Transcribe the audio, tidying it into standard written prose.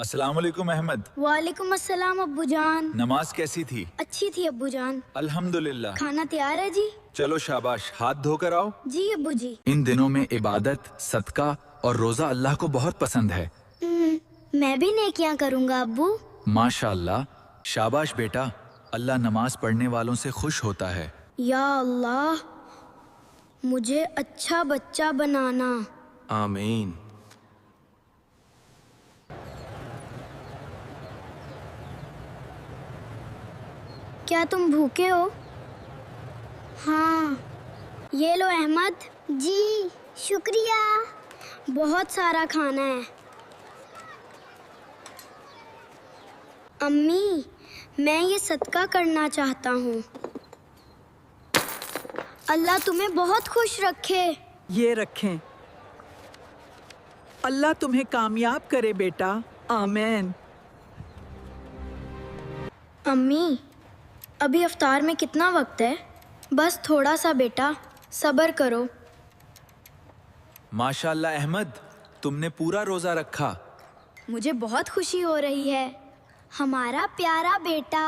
अस्सलाम वालेकुम अहमद। वालेकुम अस्सलाम अब्बू जान। नमाज कैसी थी? अच्छी थी अब्बू जान। अल्हम्दुलिल्लाह। खाना तैयार है जी? चलो शाबाश, हाथ धोकर आओ। जी अब्बू जी। इन दिनों में इबादत, सदका और रोजा अल्लाह को बहुत पसंद है। मैं भी नेकियां करूंगा अब्बू। माशाअल्लाह, शाबाश बेटा, अल्लाह नमाज पढ़ने वालों से खुश होता है। या अल्लाह, मुझे अच्छा बच्चा बनाना। आमीन। क्या तुम भूखे हो? हाँ। ये लो अहमद। जी शुक्रिया। बहुत सारा खाना है। अम्मी, मैं ये सदका करना चाहता हूँ। अल्लाह तुम्हें बहुत खुश रखे। ये रखें। अल्लाह तुम्हें कामयाब करे बेटा। आमीन। अम्मी, अभी इफ्तार में कितना वक्त है? बस थोड़ा सा बेटा, सब्र करो। माशाअल्लाह अहमद, तुमने पूरा रोजा रखा। मुझे बहुत खुशी हो रही है। हमारा प्यारा बेटा।